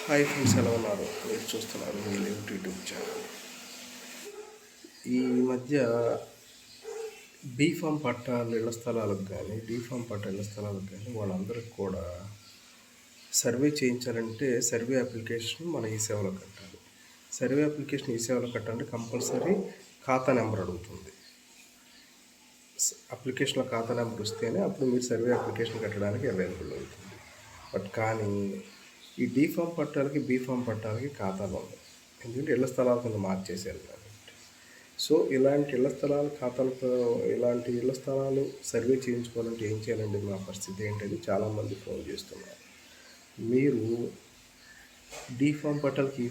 Hi friends, ఎలా ఉన్నారు? మీరు చూస్తున్నారు మీ యూట్యూబ్ ఛానల్. ఈ మధ్య బీఫామ్ పట్టాలు ఇళ్ల స్థలాలకు కానీ డీఫామ్ పట్టా ఇళ్ల స్థలాలకు కానీ వాళ్ళందరికీ కూడా సర్వే చేయించాలంటే సర్వే అప్లికేషన్ మన ఈ సేవలో కట్టాలి. సర్వే అప్లికేషన్ ఈ సేవలో కట్టాలంటే కంపల్సరీ ఖాతా నెంబర్ అడుగుతుంది. అప్లికేషన్లో ఖాతా నెంబర్ వస్తేనే అప్పుడు మీరు సర్వే అప్లికేషన్ కట్టడానికి అవైలబుల్ అవుతుంది. బట్ కానీ ఈ డీఫామ్ పట్టాలకి బీఫామ్ పట్టాలకి ఖాతాలు ఉన్నాయి. ఎందుకంటే ఇళ్ల స్థలాలు కొంత మార్చేశారు కాబట్టి. సో ఇలాంటి ఇళ్ల స్థలాలు ఖాతాలతో ఇలాంటి ఇళ్ల స్థలాలు సర్వే చేయించుకోవాలంటే ఏం చేయాలండి? మా పరిస్థితి ఏంటని చాలామంది ఫోన్ చేస్తున్నారు. మీరు డీఫామ్ పట్టాలకి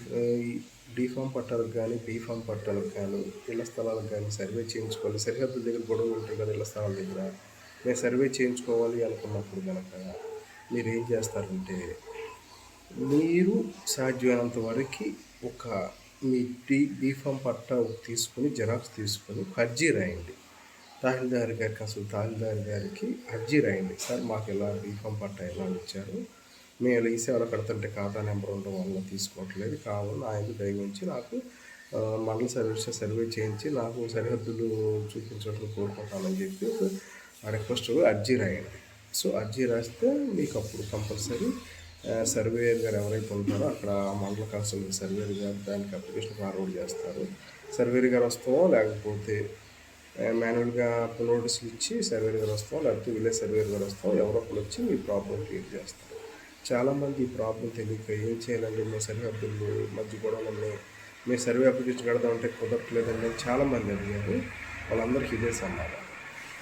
డీఫామ్ పట్టాలకు కానీ బీఫామ్ పట్టాలకు కానీ ఇళ్ల స్థలాలకు కానీ సర్వే చేయించుకోవాలి. సరిహద్దుల దగ్గర గొడవలు ఉంటాయి కదా ఇళ్ల స్థలాల దగ్గర. మేము సర్వే చేయించుకోవాలి అనుకున్నప్పుడు కనుక మీరు ఏం చేస్తారంటే, మీరు సాధ్యమైనంత వరకు ఒక మీ బీఫామ్ పట్టా తీసుకొని జిరాక్స్ తీసుకొని అర్జీ రాయండి. తహసీల్దార్ గారికి తహసీల్దార్ గారికి అర్జీ రాయండి. సార్, మాకు ఇలా బీఫామ్ పట్టా ఎలా ఇచ్చారు, మేము ఈ సేవలు కడుతుంటే ఖాతా నెంబర్ ఉండడం వల్ల తీసుకోవట్లేదు, కావాలి ఆయన దయవుంచి నాకు మండల సర్వే చేయించి నాకు సరిహద్దులు చూపించడం కోరుకుంటానని చెప్పి రిక్వెస్ట్ అర్జీ రాయండి. సో అర్జీ రాస్తే మీకు అప్పుడు కంపల్సరీ సర్వేయర్ గారు ఎవరైతే ఉంటారో అక్కడ మండల కాన్స్టేబుల్ సర్వేయర్ గారు దానికి అప్లికేషన్ ఫార్వర్డ్ చేస్తారు. సర్వేయర్ గారు వస్తామో లేకపోతే మాన్యువల్గా నోటీసులు ఇచ్చి సర్వేయర్ గారు వస్తాం, లేకపోతే విలేజ్ సర్వేయర్ గారు వస్తాం, ఎవరో ఒకరు వచ్చి మీ ప్రాబ్లం క్లియర్ చేస్తారు. చాలామంది ఈ ప్రాబ్లం తెలియక ఏం చేయాలండి, మేము సరిహద్దులు మధ్య గొడవలు ఉన్నాయి, మేము సర్వే అప్లికేషన్ కడదామంటే కుదరట్లేదండి చాలామంది అడిగారు. వాళ్ళందరికీ ఇదే సమాధానం.